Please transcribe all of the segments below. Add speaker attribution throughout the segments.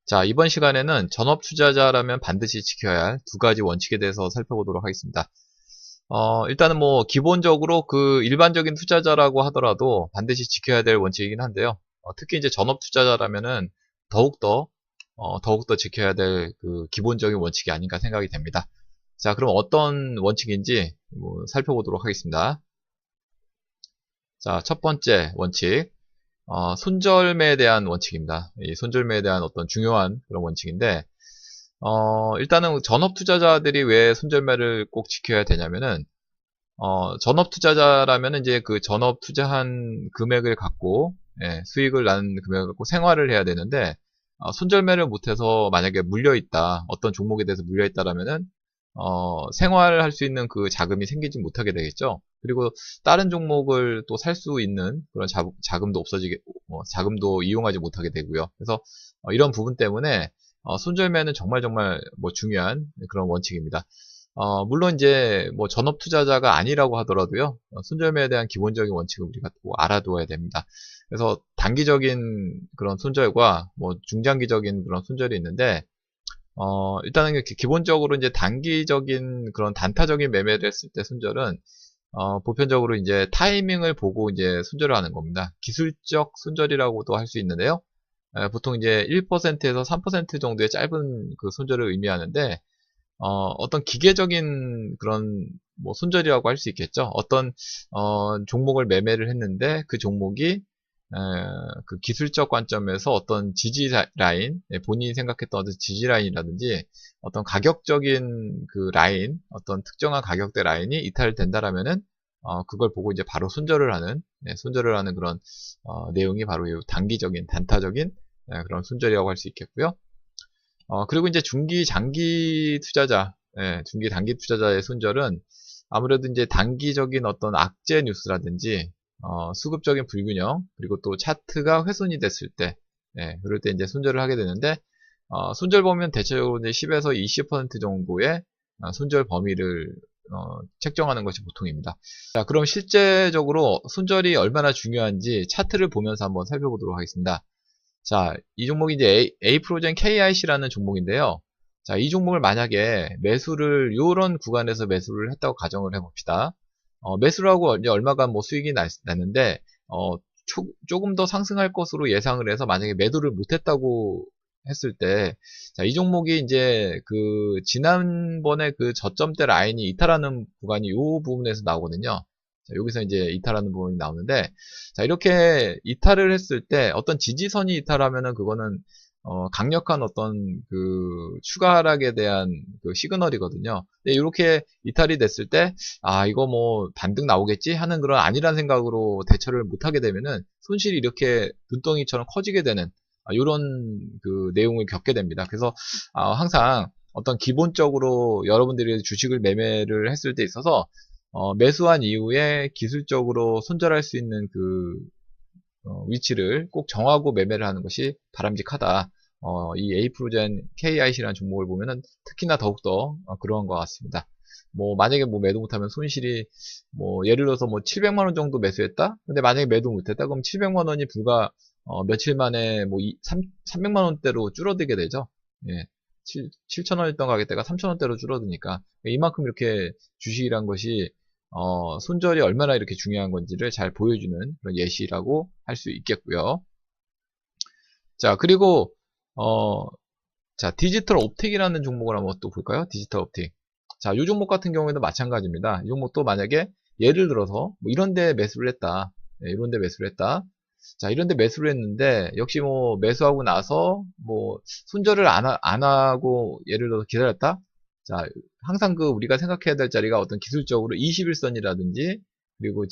Speaker 1: 자, 이번 시간에는 전업 투자자라면 반드시 지켜야 할 두 가지 원칙에 대해서 살펴보도록 하겠습니다. 일단은 뭐 기본적으로 그 일반적인 투자자라고 하더라도 반드시 지켜야 될 원칙이긴 한데요. 특히 이제 전업 투자자라면은 더욱더 지켜야 될 그 기본적인 원칙이 아닌가 생각이 됩니다. 자, 그럼 어떤 원칙인지 뭐 살펴보도록 하겠습니다. 자, 첫 번째 원칙. 손절매에 대한 원칙입니다. 이 손절매에 대한 어떤 중요한 그런 원칙인데, 일단은 전업 투자자들이 왜 손절매를 꼭 지켜야 되냐면은, 전업 투자자라면 이제 그 전업 투자한 금액을 갖고, 예, 수익을 난 금액을 갖고 생활을 해야 되는데, 손절매를 못해서 만약에 물려있다, 어떤 종목에 대해서 물려있다라면은, 생활할 수 있는 그 자금이 생기지 못하게 되겠죠. 그리고 다른 종목을 또 살 수 있는 그런 자금도 없어지게, 자금도 이용하지 못하게 되고요. 그래서 이런 부분 때문에 손절매는 정말 정말 뭐 중요한 그런 원칙입니다. 물론 이제 뭐 전업 투자자가 아니라고 하더라도요, 손절매에 대한 기본적인 원칙을 우리가 꼭 알아두어야 됩니다. 그래서 단기적인 그런 손절과 뭐 중장기적인 그런 손절이 있는데, 일단은 이렇게 기본적으로 이제 단기적인 그런 단타적인 매매를 했을 때 손절은, 보편적으로 이제 타이밍을 보고 이제 손절을 하는 겁니다. 기술적 손절이라고도 할 수 있는데요. 보통 이제 1%에서 3% 정도의 짧은 그 손절을 의미하는데, 어떤 기계적인 그런 뭐 손절이라고 할 수 있겠죠. 어떤 종목을 매매를 했는데 그 종목이 그 기술적 관점에서 어떤 지지 라인, 본인이 생각했던 어떤 지지 라인이라든지 어떤 가격적인 그 라인, 어떤 특정한 가격대 라인이 이탈된다라면은 그걸 보고 이제 바로 손절을 하는 그런 내용이 바로 이 단기적인 단타적인 그런 손절이라고 할 수 있겠고요. 그리고 이제 장기 투자자, 중기, 단기 투자자의 손절은 아무래도 이제 단기적인 어떤 악재 뉴스라든지, 수급적인 불균형, 그리고 또 차트가 훼손이 됐을 때, 그럴 때 이제 손절을 하게 되는데, 손절 보면 대체적으로 이제 10에서 20% 정도의 손절 범위를 책정하는 것이 보통입니다. 자, 그럼 실제적으로 손절이 얼마나 중요한지 차트를 보면서 한번 살펴보도록 하겠습니다. 자, 이 종목이 이제 A프로젠 KIC라는 종목인데요. 자, 이 종목을 만약에 요런 구간에서 매수를 했다고 가정을 해봅시다. 매수를 하고 이제 얼마간 뭐 수익이 났는데, 조금 더 상승할 것으로 예상을 해서 만약에 매도를 못했다고 했을 때, 자, 이 종목이 이제 그 지난번에 그 저점대 라인이 이탈하는 구간이 이 부분에서 나오거든요. 자, 여기서 이제 이탈하는 부분이 나오는데, 자, 이렇게 이탈을 했을 때 어떤 지지선이 이탈하면은 그거는 강력한 어떤 그 추가 하락에 대한 그 시그널이거든요. 근데 이렇게 이탈이 됐을 때, 이거 뭐 반등 나오겠지 하는 그런 아니란 생각으로 대처를 못하게 되면은 손실이 이렇게 눈덩이처럼 커지게 되는 이런 그 내용을 겪게 됩니다. 그래서 항상 어떤 기본적으로 여러분들이 주식을 매매를 했을 때 있어서 매수한 이후에 기술적으로 손절할 수 있는 그 위치를 꼭 정하고 매매를 하는 것이 바람직하다. 이 에이프로젠 KIC라는 종목을 보면은 특히나 더욱더 그러한 것 같습니다. 뭐 만약에 뭐 매도 못하면 손실이 뭐 예를 들어서 뭐 700만 원 정도 매수했다. 근데 만약에 매도 못했다. 그럼 700만 원이 불과 며칠 만에 뭐 300만 원대로 줄어들게 되죠. 예. 7,000원이었던 가격대가 3,000원대로 줄어드니까 이만큼 이렇게 주식이란 것이 손절이 얼마나 이렇게 중요한 건지를 잘 보여주는 그런 예시라고 할 수 있겠고요. 자, 그리고 자, 디지털 옵틱이라는 종목을 한번 또 볼까요? 디지털 옵틱. 자, 이 종목 같은 경우에도 마찬가지입니다. 이 종목도 만약에 예를 들어서 뭐 이런 데 매수를 했다. 이런 데 매수를 했다. 자, 이런 데 매수를 했는데 역시 뭐 매수하고 나서 뭐 손절을 안 하고 예를 들어서 기다렸다. 자, 항상 그 우리가 생각해야 될 자리가 어떤 기술적으로 21선이라든지 그리고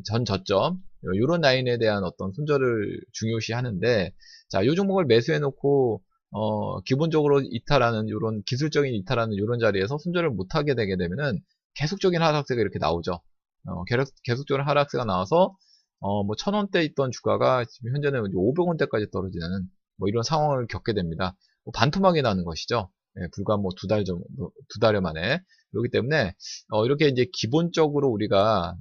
Speaker 1: 전 저점 이런 라인에 대한 어떤 손절을 중요시 하는데, 자, 이 종목을 매수해 놓고 기본적으로 이탈하는 이런 기술적인 이탈하는 이런 자리에서 손절을 못하게 되게 되면은 계속적인 하락세가 이렇게 나오죠. 계속적인 하락세가 나와서 뭐 1,000원대 있던 주가가 지금 현재는 500원대까지 떨어지는 뭐 이런 상황을 겪게 됩니다. 뭐 반토막이 나는 것이죠. 불과 뭐 2달 정도, 2달여 만에. 그렇기 때문에, 이렇게 이제 기본적으로 우리가,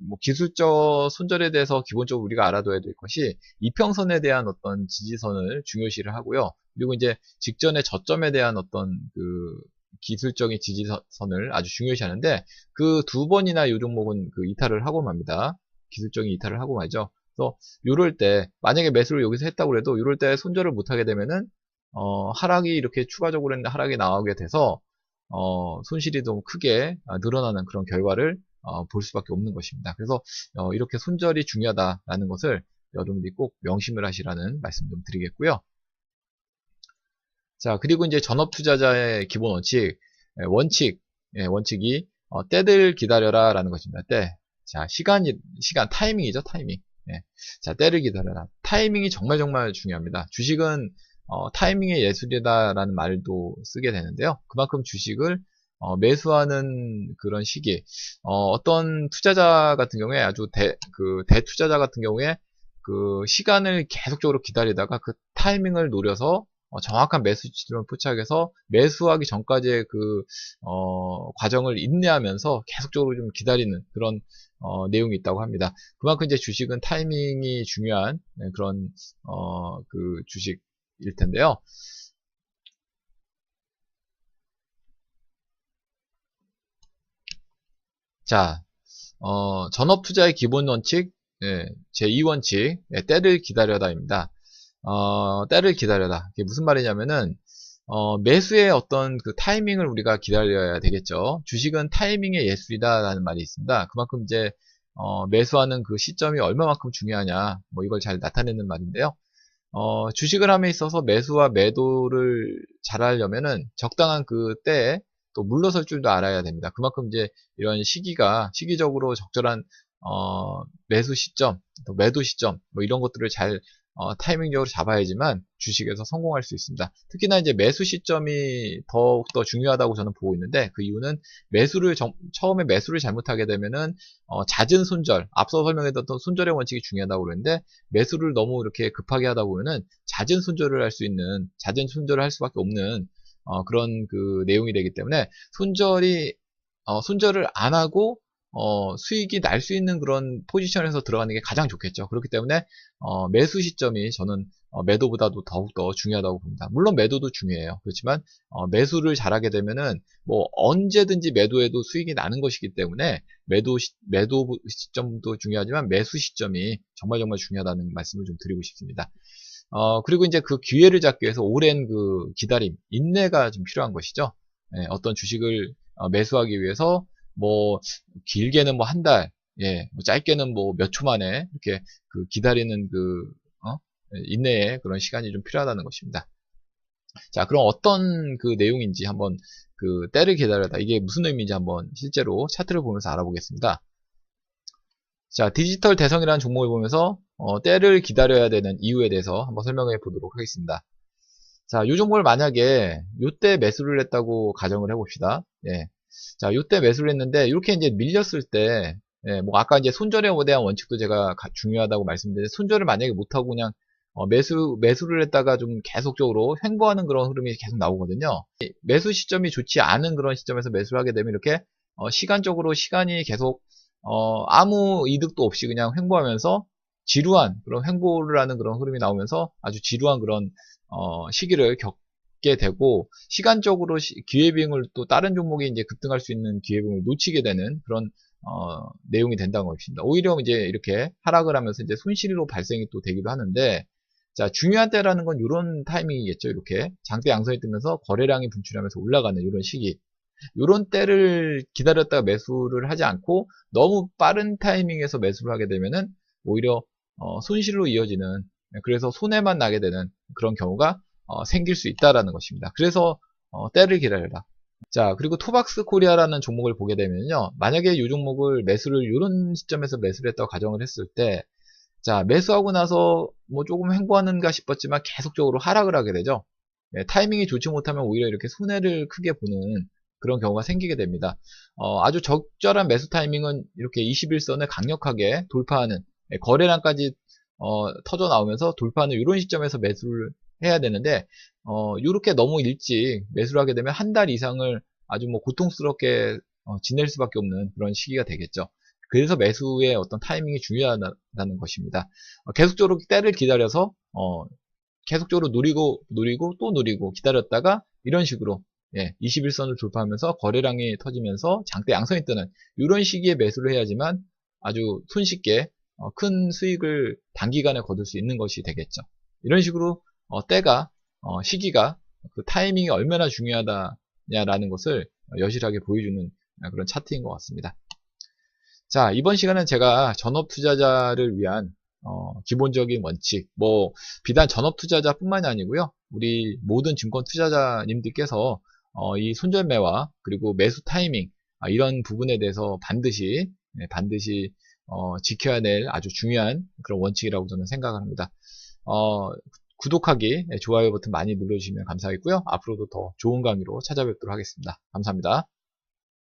Speaker 1: 뭐 기술적 손절에 대해서 기본적으로 우리가 알아둬야 될 것이, 이평선에 대한 어떤 지지선을 중요시를 하고요. 그리고 이제 직전의 저점에 대한 어떤 그 기술적인 지지선을 아주 중요시 하는데, 그 2번이나 이 종목은 그 이탈을 하고 맙니다. 기술적인 이탈을 하고 말죠. 그래서 요럴 때 만약에 매수를 여기서 했다고 해도 요럴 때 손절을 못하게 되면은 하락이 이렇게 추가적으로 했는데 하락이 나오게 돼서 손실이 너무 크게 늘어나는 그런 결과를 볼 수밖에 없는 것입니다. 그래서 이렇게 손절이 중요하다라는 것을 여러분들이 꼭 명심을 하시라는 말씀 좀 드리겠고요. 자, 그리고 이제 전업 투자자의 기본 원칙, 원칙이 때를 기다려라 라는 것입니다. 때. 자, 시간, 타이밍이죠, 타이밍. 예. 자, 때를 기다려라. 타이밍이 정말 중요합니다. 주식은 타이밍의 예술이다라는 말도 쓰게 되는데요. 그만큼 주식을 매수하는 그런 시기, 어떤 투자자 같은 경우에 아주 대투자자 같은 경우에 그 시간을 계속적으로 기다리다가 그 타이밍을 노려서 정확한 매수 지점을 포착해서 매수하기 전까지의 그 과정을 인내하면서 계속적으로 좀 기다리는 그런 내용이 있다고 합니다. 그만큼 이제 주식은 타이밍이 중요한 그런 그 주식일 텐데요. 자, 전업 투자의 기본 원칙, 제2원칙, 때를 기다려다입니다. 때를 기다려다. 이게 무슨 말이냐면은, 매수의 어떤 그 타이밍을 우리가 기다려야 되겠죠. 주식은 타이밍의 예술이다라는 말이 있습니다. 그만큼 이제, 매수하는 그 시점이 얼마만큼 중요하냐, 뭐 이걸 잘 나타내는 말인데요. 주식을 함에 있어서 매수와 매도를 잘 하려면은 적당한 그 때에 또 물러설 줄도 알아야 됩니다. 그만큼 이제 이런 시기적으로 적절한, 매수 시점, 또 매도 시점, 뭐 이런 것들을 잘 타이밍적으로 잡아야지만 주식에서 성공할 수 있습니다. 특히나 이제 매수 시점이 더욱더 중요하다고 저는 보고 있는데, 그 이유는 처음에 매수를 잘못하게 되면은 잦은 손절, 앞서 설명해드렸던 손절의 원칙이 중요하다고 그랬는데, 매수를 너무 이렇게 급하게 하다 보면은 잦은 손절을 할 수밖에 없는 그런 그 내용이 되기 때문에 손절을 안 하고 수익이 날 수 있는 그런 포지션에서 들어가는 게 가장 좋겠죠. 그렇기 때문에 매수 시점이 저는 매도보다도 더욱더 중요하다고 봅니다. 물론 매도도 중요해요. 그렇지만 매수를 잘하게 되면은 뭐 언제든지 매도해도 수익이 나는 것이기 때문에 매도 시점도 중요하지만 매수 시점이 정말 중요하다는 말씀을 좀 드리고 싶습니다. 그리고 이제 그 기회를 잡기 위해서 오랜 그 기다림, 인내가 좀 필요한 것이죠. 어떤 주식을 매수하기 위해서 뭐 길게는 뭐 한 달, 뭐 짧게는 뭐 몇 초 만에 이렇게 그 기다리는 그 인내의 그런 시간이 좀 필요하다는 것입니다. 자, 그럼 어떤 그 내용인지 한번 그 때를 기다려다 이게 무슨 의미인지 한번 실제로 차트를 보면서 알아보겠습니다. 자, 디지털 대성이라는 종목을 보면서 때를 기다려야 되는 이유에 대해서 한번 설명해 보도록 하겠습니다. 자, 이 종목을 만약에 요때 매수를 했다고 가정을 해봅시다. 자, 요때 매수를 했는데 이렇게 이제 밀렸을 때, 뭐 아까 이제 손절에 대한 원칙도 제가 중요하다고 말씀드렸는데 손절을 만약에 못하고 그냥 매수를 했다가 좀 계속적으로 횡보하는 그런 흐름이 계속 나오거든요. 매수 시점이 좋지 않은 그런 시점에서 매수를 하게 되면 이렇게 시간적으로 시간이 계속 아무 이득도 없이 그냥 횡보하면서 지루한 그런 횡보를 하는 그런 흐름이 나오면서 아주 지루한 그런 시기를 겪게 되고 시간적으로 기회비용을 또 다른 종목이 이제 급등할 수 있는 기회비용을 놓치게 되는 그런 내용이 된다는 것입니다. 오히려 이제 이렇게 하락을 하면서 이제 손실로 발생이 또 되기도 하는데 자 중요한 때라는 건 이런 타이밍이겠죠. 이렇게 장대 양선이 뜨면서 거래량이 분출하면서 올라가는 이런 시기 이런 때를 기다렸다가 매수를 하지 않고 너무 빠른 타이밍에서 매수를 하게 되면은 오히려 손실로 이어지는 그래서 손해만 나게 되는 그런 경우가 생길 수 있다라는 것입니다. 그래서 때를 기다려라. 자 그리고 토박스 코리아라는 종목을 보게 되면요 만약에 이 종목을 이런 시점에서 매수를 했다고 가정을 했을 때 자 매수하고 나서 뭐 조금 횡보하는가 싶었지만 계속적으로 하락을 하게 되죠. 타이밍이 좋지 못하면 오히려 이렇게 손해를 크게 보는 그런 경우가 생기게 됩니다. 아주 적절한 매수 타이밍은 이렇게 21선을 강력하게 돌파하는 거래량까지 터져 나오면서 돌파하는 이런 시점에서 매수를 해야 되는데 요렇게 너무 일찍 매수를 하게 되면 한 달 이상을 아주 뭐 고통스럽게 지낼 수밖에 없는 그런 시기가 되겠죠. 그래서 매수의 어떤 타이밍이 중요하다는 것입니다. 계속적으로 때를 기다려서 계속적으로 누리고 또 누리고 기다렸다가 이런 식으로 21선을 돌파하면서 거래량이 터지면서 장대 양선이 뜨는 이런 시기에 매수를 해야지만 아주 손쉽게 큰 수익을 단기간에 거둘 수 있는 것이 되겠죠. 이런 식으로 때가 시기가 그 타이밍이 얼마나 중요하다냐라는 것을 여실하게 보여주는 그런 차트인 것 같습니다. 자, 이번 시간은 제가 전업 투자자를 위한 기본적인 원칙, 뭐 비단 전업 투자자뿐만이 아니고요. 우리 모든 증권 투자자님들께서 이 손절매와 그리고 매수 타이밍 이런 부분에 대해서 반드시 지켜야 될 아주 중요한 그런 원칙이라고 저는 생각을 합니다. 구독하기, 좋아요 버튼 많이 눌러주시면 감사하겠고요. 앞으로도 더 좋은 강의로 찾아뵙도록 하겠습니다. 감사합니다.